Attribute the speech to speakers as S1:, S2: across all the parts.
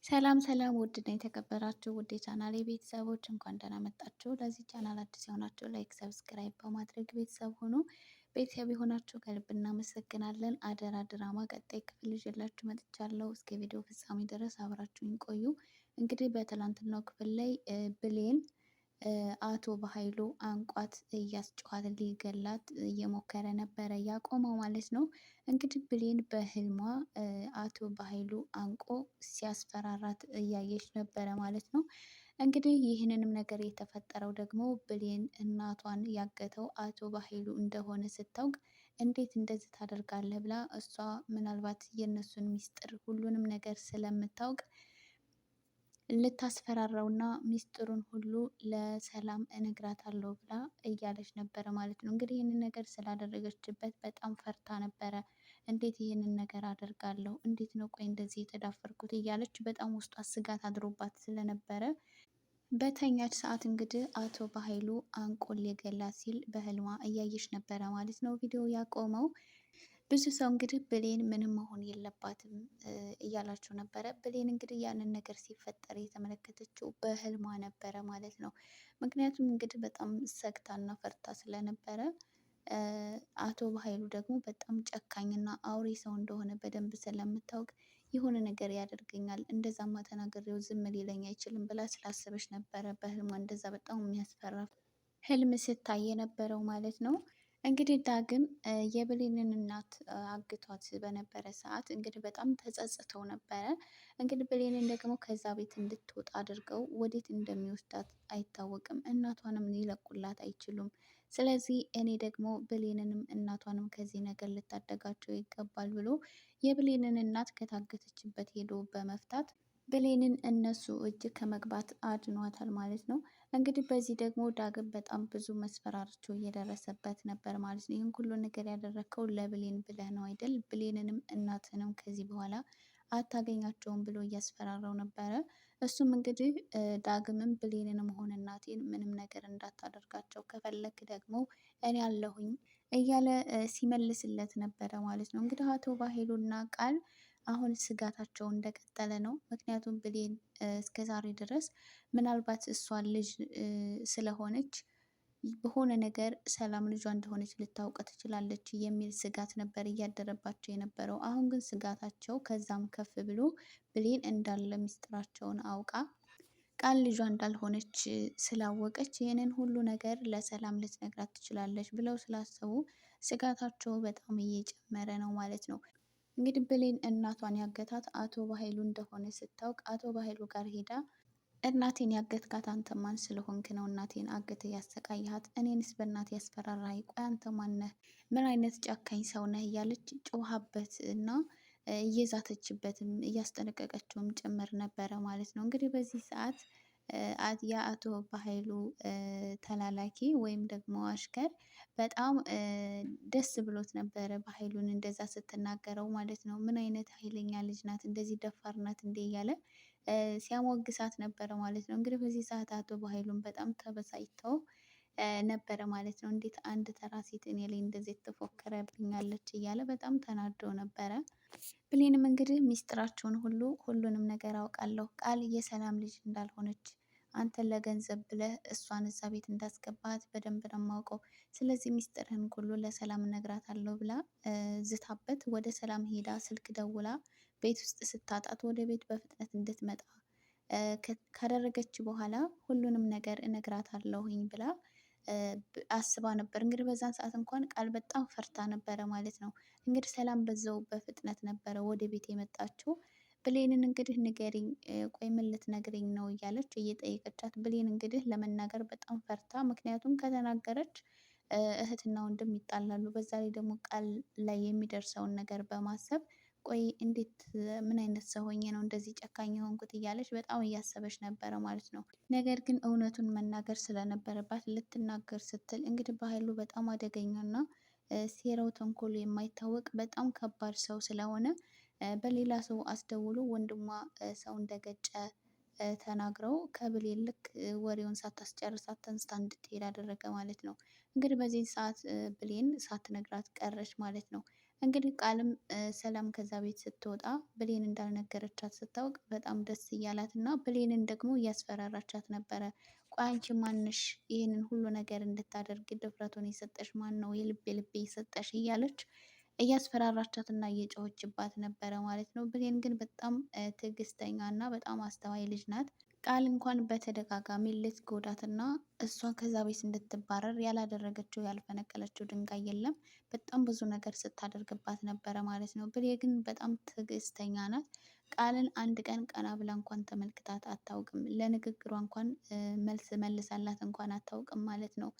S1: ሰላም ሰላም ውድና የተከበራችሁ ውድ የቻናሌ ቤተሰቦች እንኳን ደህና መጣችሁ። ለዚህ ቻናል አዲስ የሆናችሁ ላይክ፣ ሰብስክራይብ በማድረግ ቤተሰብ ሆኖ ቤተሰብ የሆናችሁ ከልብ እናመሰግናለን። አደራ ድራማ ቀጣይ ክፍል ይዤላችሁ መጥቻለሁ። እስከ ቪዲዮ ፍጻሜ ድረስ አብራችሁኝ ቆዩ። እንግዲህ በትላንትናው ክፍል ላይ ብሌን አቶ በኃይሉ አንቋት እያስጨዋት ሊገላት እየሞከረ ነበረ ያቆመው ማለት ነው። እንግዲህ ብሌን በህልሟ አቶ በኃይሉ አንቆ ሲያስፈራራት እያየች ነበረ ማለት ነው። እንግዲህ ይህንንም ነገር የተፈጠረው ደግሞ ብሌን እናቷን ያገተው አቶ በኃይሉ እንደሆነ ስታውቅ እንዴት እንደዚህ ታደርጋለህ ብላ እሷ ምናልባት የእነሱን ሚስጥር ሁሉንም ነገር ስለምታውቅ ልታስፈራራውና ሚስጥሩን ሁሉ ለሰላም እነግራታለሁ ብላ እያለች ነበረ ማለት ነው። እንግዲህ ይህንን ነገር ስላደረገችበት በጣም ፈርታ ነበረ። እንዴት ይህንን ነገር አደርጋለሁ? እንዴት ነው ቆይ እንደዚህ የተዳፈርኩት? እያለች በጣም ውስጧ ስጋት አድሮባት ስለነበረ በተኛች ሰዓት እንግዲህ አቶ በኃይሉ አንቆ ሊገላት ሲል በህልሟ እያየች ነበረ ማለት ነው ቪዲዮ ያቆመው። ብዙ ሰው እንግዲህ ብሌን ምንም መሆን የለባትም እያላችሁ ነበረ። ብሌን እንግዲህ ያንን ነገር ሲፈጠር የተመለከተችው በህልሟ ነበረ ማለት ነው። ምክንያቱም እንግዲህ በጣም ሰግታና ፈርታ ስለነበረ አቶ በኃይሉ ደግሞ በጣም ጨካኝና አውሬ ሰው እንደሆነ በደንብ ስለምታውቅ የሆነ ነገር ያደርገኛል፣ እንደዛማ ተናግሬው ዝም ሊለኝ አይችልም ብላ ስላሰበች ነበረ በህልሟ እንደዛ በጣም የሚያስፈራ ህልም ስታይ የነበረው ማለት ነው። እንግዲህ ዳግም የብሌንን እናት አግቷት በነበረ ሰዓት እንግዲህ በጣም ተጸጽተው ነበረ። እንግዲህ ብሌንን ደግሞ ከዛ ቤት እንድትወጣ አድርገው ወዴት እንደሚወስዳት አይታወቅም። እናቷንም ሊለቁላት አይችሉም። ስለዚህ እኔ ደግሞ ብሌንንም እናቷንም ከዚህ ነገር ልታደጋቸው ይገባል ብሎ የብሌንን እናት ከታገተችበት ሄዶ በመፍታት ብሌንን እነሱ እጅ ከመግባት አድኗታል ማለት ነው። እንግዲህ በዚህ ደግሞ ዳግም በጣም ብዙ መስፈራርቾ እየደረሰበት ነበር ማለት ነው። ይህን ሁሉ ነገር ያደረግከው ለብሌን ብለህ ነው አይደል? ብሌንንም እናትንም ከዚህ በኋላ አታገኛቸውም ብሎ እያስፈራራው ነበረ። እሱም እንግዲህ ዳግምም ብሌንንም ሆነ እናቴን ምንም ነገር እንዳታደርጋቸው ከፈለክ ደግሞ እኔ አለሁኝ እያለ ሲመልስለት ነበረ ማለት ነው። እንግዲህ አቶ በኃይሉና ቃል አሁን ስጋታቸው እንደቀጠለ ነው። ምክንያቱም ብሌን እስከዛሬ ድረስ ምናልባት እሷን ልጅ ስለሆነች በሆነ ነገር ሰላም ልጇ እንደሆነች ልታውቅ ትችላለች የሚል ስጋት ነበር እያደረባቸው የነበረው። አሁን ግን ስጋታቸው ከዛም ከፍ ብሎ ብሌን እንዳለ ምስጢራቸውን አውቃ ቃል ልጇ እንዳልሆነች ስላወቀች ይህንን ሁሉ ነገር ለሰላም ልትነግራት ትችላለች ብለው ስላሰቡ ስጋታቸው በጣም እየጨመረ ነው ማለት ነው። እንግዲህ ብሌን እናቷን ያገታት አቶ በኃይሉ እንደሆነ ስታውቅ አቶ በኃይሉ ጋር ሄዳ እናቴን ያገትካት አንተ ማን ስለሆንክ ነው እናቴን አገተ ያሰቃይሃት? እኔንስ በእናቴ ያስፈራራኸኝ? ቆይ አንተ ማን ነህ? ምን አይነት ጨካኝ ሰው ነህ? እያለች ጮሃበት እና እየዛተችበትም እያስጠነቀቀችውም ጭምር ነበረ ማለት ነው። እንግዲህ በዚህ ሰዓት የአቶ በኃይሉ ተላላኪ ወይም ደግሞ አሽከር በጣም ደስ ብሎት ነበረ በኃይሉን እንደዛ ስትናገረው ማለት ነው። ምን አይነት ኃይለኛ ልጅ ናት እንደዚህ ደፋር ናት እንዴ እያለ ሲያሞግሳት ነበረ ማለት ነው። እንግዲህ በዚህ ሰዓት አቶ በኃይሉን በጣም ተበሳጭተው ነበረ ማለት ነው። እንዴት አንድ ተራ ሴት እኔ ላይ እንደዚህ ትፎክረብኛለች እያለ በጣም ተናደው ነበረ። ብሌንም እንግዲህ ሚስጥራቸውን ሁሉንም ነገር አውቃለሁ፣ ቃል የሰላም ልጅ እንዳልሆነች አንተን ለገንዘብ ብለህ እሷን እዛ ቤት እንዳስገባት በደንብ ነው የማውቀው። ስለዚህ ሚስጥርህን ሁሉ ለሰላም እነግራታለሁ ብላ ዝታበት ወደ ሰላም ሄዳ ስልክ ደውላ ቤት ውስጥ ስታጣት ወደ ቤት በፍጥነት እንድትመጣ ካደረገች በኋላ ሁሉንም ነገር እነግራታለሁኝ ብላ አስባ ነበር። እንግዲህ በዛን ሰዓት እንኳን ቃል በጣም ፈርታ ነበረ ማለት ነው። እንግዲህ ሰላም በዛው በፍጥነት ነበረ ወደ ቤት የመጣችው። ብሌንን እንግዲህ ንገሪኝ፣ ቆይ ምን ልትነግሪኝ ነው እያለች እየጠየቀቻት፣ ብሌን እንግዲህ ለመናገር በጣም ፈርታ፣ ምክንያቱም ከተናገረች እህትና ወንድም ይጣላሉ። በዛ ላይ ደግሞ ቃል ላይ የሚደርሰውን ነገር በማሰብ ቆይ እንዴት ምን አይነት ሰው ሆኜ ነው እንደዚህ ጨካኝ የሆንኩት እያለች በጣም እያሰበች ነበረ ማለት ነው። ነገር ግን እውነቱን መናገር ስለነበረባት ልትናገር ስትል እንግዲህ በኃይሉ በጣም አደገኛና ሴራው ተንኮሉ የማይታወቅ በጣም ከባድ ሰው ስለሆነ በሌላ ሰው አስደውሎ ወንድሟ ሰው እንደገጨ ተናግረው ከብሌን ልክ ወሬውን ሳታስጨርሳት ተንስታ እንድትሄድ አደረገ ማለት ነው። እንግዲህ በዚህ ሰዓት ብሌን ሳትነግራት ቀረች ማለት ነው። እንግዲህ ቃልም ሰላም ከዛ ቤት ስትወጣ ብሌን እንዳልነገረቻት ስታውቅ በጣም ደስ እያላት እና ብሌንን ደግሞ እያስፈራራቻት ነበረ። ቆይ አንቺ ማንሽ ይህንን ሁሉ ነገር እንድታደርግ ድፍረቱን የሰጠሽ ማን ነው? የልቤ ልቤ የሰጠሽ እያለች እያስፈራራቻት እና እየጮኸችባት ነበረ ማለት ነው። ብሌን ግን በጣም ትዕግስተኛ እና በጣም አስተዋይ ልጅ ናት። ቃል እንኳን በተደጋጋሚ ልትጎዳትና እሷ ከዛ ቤት እንድትባረር ያላደረገችው ያልፈነቀለችው ድንጋይ የለም። በጣም ብዙ ነገር ስታደርግባት ነበረ ማለት ነው። ብሌ ግን በጣም ትዕግስተኛ ናት። ቃልን አንድ ቀን ቀና ብላ እንኳን ተመልክታት አታውቅም። ለንግግሯ እንኳን መልስ መልሳላት እንኳን አታውቅም ማለት ነው።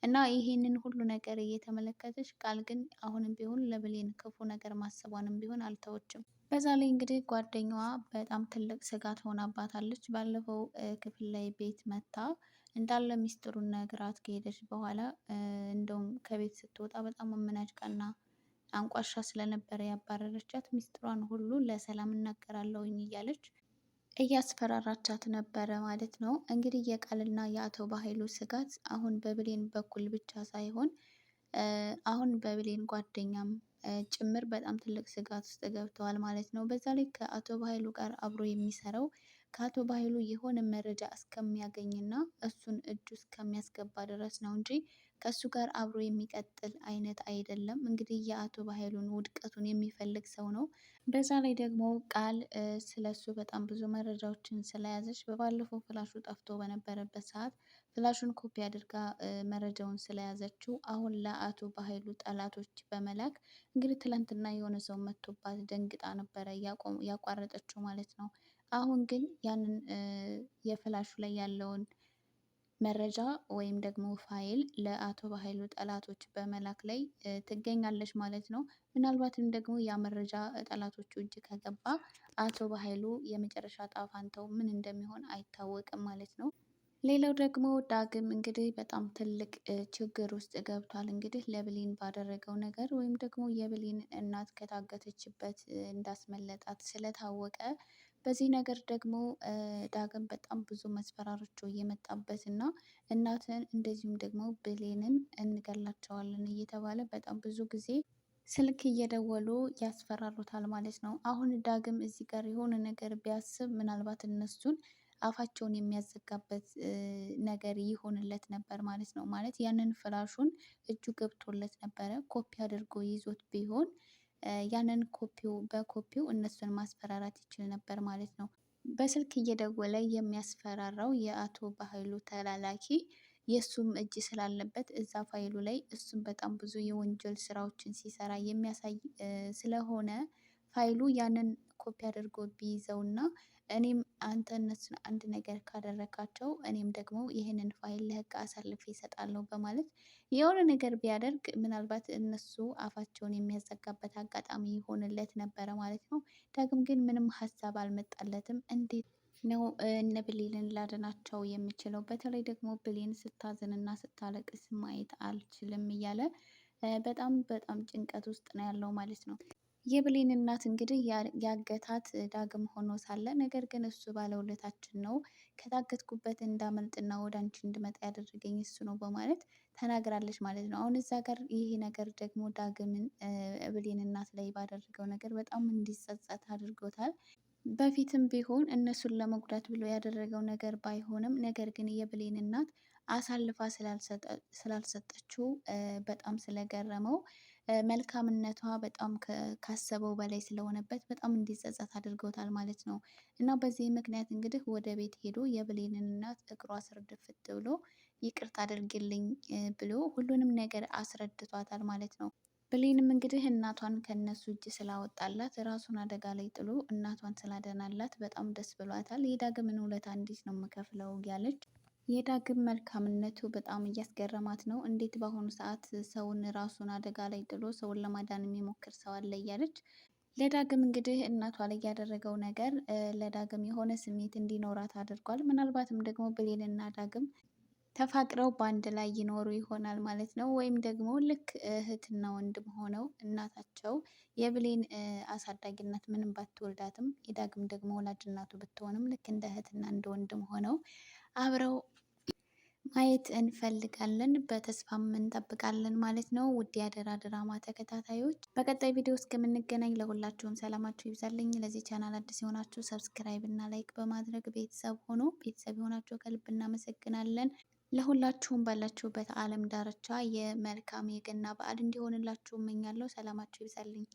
S1: እና ይሄንን ሁሉ ነገር እየተመለከተች ቃል ግን አሁንም ቢሆን ለብሌን ክፉ ነገር ማሰቧንም ቢሆን አልተወችም። በዛ ላይ እንግዲህ ጓደኛዋ በጣም ትልቅ ስጋት ሆናባታለች። ባለፈው ክፍል ላይ ቤት መታ እንዳለ ሚስጥሩን ነግራት ከሄደች በኋላ እንደውም ከቤት ስትወጣ በጣም አመናጭቃና አንቋሻ ስለነበረ ያባረረቻት ሚስጥሯን ሁሉ ለሰላም እናገራለሁኝ እያለች እያስፈራራቻት ነበረ ማለት ነው። እንግዲህ የቃልና የአቶ በኃይሉ ስጋት አሁን በብሌን በኩል ብቻ ሳይሆን አሁን በብሌን ጓደኛም ጭምር በጣም ትልቅ ስጋት ውስጥ ገብተዋል ማለት ነው። በዛ ላይ ከአቶ በኃይሉ ጋር አብሮ የሚሰራው ከአቶ በኃይሉ የሆነ መረጃ እስከሚያገኝና እሱን እጁ እስከሚያስገባ ድረስ ነው እንጂ ከእሱ ጋር አብሮ የሚቀጥል አይነት አይደለም። እንግዲህ የአቶ በኃይሉን ውድቀቱን የሚፈልግ ሰው ነው። በዛ ላይ ደግሞ ቃል ስለሱ በጣም ብዙ መረጃዎችን ስለያዘች በባለፈው ፍላሹ ጠፍቶ በነበረበት ሰዓት ፍላሹን ኮፒ አድርጋ መረጃውን ስለያዘችው አሁን ለአቶ በኃይሉ ጠላቶች በመላክ እንግዲህ ትላንትና የሆነ ሰው መቶባት ደንግጣ ነበረ ያቋረጠችው ማለት ነው። አሁን ግን ያንን የፍላሹ ላይ ያለውን መረጃ ወይም ደግሞ ፋይል ለአቶ በኃይሉ ጠላቶች በመላክ ላይ ትገኛለች ማለት ነው። ምናልባትም ደግሞ ያ መረጃ ጠላቶቹ እጅ ከገባ አቶ በኃይሉ የመጨረሻ ጣፋንተው ምን እንደሚሆን አይታወቅም ማለት ነው። ሌላው ደግሞ ዳግም እንግዲህ በጣም ትልቅ ችግር ውስጥ ገብቷል። እንግዲህ ለብሌን ባደረገው ነገር ወይም ደግሞ የብሌን እናት ከታገተችበት እንዳስመለጣት ስለታወቀ በዚህ ነገር ደግሞ ዳግም በጣም ብዙ መስፈራሮች እየመጣበት እና እናትን እንደዚሁም ደግሞ ብሌንን እንገላቸዋለን እየተባለ በጣም ብዙ ጊዜ ስልክ እየደወሉ ያስፈራሩታል ማለት ነው። አሁን ዳግም እዚህ ጋር የሆነ ነገር ቢያስብ ምናልባት እነሱን አፋቸውን የሚያዘጋበት ነገር ይሆንለት ነበር ማለት ነው። ማለት ያንን ፍላሹን እጁ ገብቶለት ነበረ ኮፒ አድርጎ ይዞት ቢሆን ያንን በኮፒው እነሱን ማስፈራራት ይችል ነበር ማለት ነው። በስልክ እየደወለ የሚያስፈራራው የአቶ በኃይሉ ተላላኪ የእሱም እጅ ስላለበት እዛ ፋይሉ ላይ እሱም በጣም ብዙ የወንጀል ስራዎችን ሲሰራ የሚያሳይ ስለሆነ ፋይሉ ያንን ኮፒ አድርጎ ቢይዘውና እኔም አንተ እነሱን አንድ ነገር ካደረካቸው እኔም ደግሞ ይህንን ፋይል ለህግ አሳልፌ እሰጣለሁ በማለት የሆነ ነገር ቢያደርግ ምናልባት እነሱ አፋቸውን የሚያዘጋበት አጋጣሚ ይሆንለት ነበረ ማለት ነው። ዳግም ግን ምንም ሀሳብ አልመጣለትም። እንዴት ነው እነ ብሌንን ላድናቸው የምችለው? በተለይ ደግሞ ብሌን ስታዝንና ስታለቅስ ማየት አልችልም እያለ በጣም በጣም ጭንቀት ውስጥ ነው ያለው ማለት ነው። የብሌን እናት እንግዲህ ያገታት ዳግም ሆኖ ሳለ ነገር ግን እሱ ባለውለታችን ነው፣ ከታገትኩበት እንዳመልጥና ወደ አንቺ እንድመጣ ያደረገኝ እሱ ነው በማለት ተናግራለች ማለት ነው። አሁን እዛ ጋር ይሄ ነገር ደግሞ ዳግምን ብሌን እናት ላይ ባደረገው ነገር በጣም እንዲጸጸት አድርጎታል። በፊትም ቢሆን እነሱን ለመጉዳት ብሎ ያደረገው ነገር ባይሆንም ነገር ግን የብሌን እናት አሳልፋ ስላልሰጠችው በጣም ስለገረመው መልካምነቷ በጣም ካሰበው በላይ ስለሆነበት በጣም እንዲጸጸት አድርገውታል ማለት ነው። እና በዚህ ምክንያት እንግዲህ ወደ ቤት ሄዶ የብሌንን እናት እግሯ ስር ድፍት ብሎ ይቅርታ አድርግልኝ ብሎ ሁሉንም ነገር አስረድቷታል ማለት ነው። ብሌንም እንግዲህ እናቷን ከነሱ እጅ ስላወጣላት ራሱን አደጋ ላይ ጥሎ እናቷን ስላደናላት በጣም ደስ ብሏታል። የዳግምን ውለታ እንዴት ነው የምከፍለው እያለች የዳግም መልካምነቱ በጣም እያስገረማት ነው። እንዴት በአሁኑ ሰዓት ሰውን ራሱን አደጋ ላይ ጥሎ ሰውን ለማዳን የሚሞክር ሰው አለ እያለች ለዳግም እንግዲህ እናቷ ላይ ያደረገው ነገር ለዳግም የሆነ ስሜት እንዲኖራት አድርጓል። ምናልባትም ደግሞ ብሌንና ዳግም ተፋቅረው በአንድ ላይ ይኖሩ ይሆናል ማለት ነው። ወይም ደግሞ ልክ እህትና ወንድም ሆነው እናታቸው የብሌን አሳዳጊነት ምንም ባትወልዳትም የዳግም ደግሞ ወላጅ እናቱ ብትሆንም ልክ እንደ እህትና እንደ ወንድም ሆነው አብረው ማየት እንፈልጋለን፣ በተስፋም እንጠብቃለን ማለት ነው። ውድ የአደራ ድራማ ተከታታዮች በቀጣይ ቪዲዮ እስከምንገናኝ ለሁላችሁም ሰላማችሁ ይብዛልኝ። ለዚህ ቻናል አዲስ የሆናችሁ ሰብስክራይብ እና ላይክ በማድረግ ቤተሰብ ሆኖ ቤተሰብ የሆናችሁ ከልብ እናመሰግናለን። ለሁላችሁም ባላችሁበት ዓለም ዳርቻ የመልካም የገና በዓል እንዲሆንላችሁ እመኛለሁ። ሰላማችሁ ይብዛልኝ።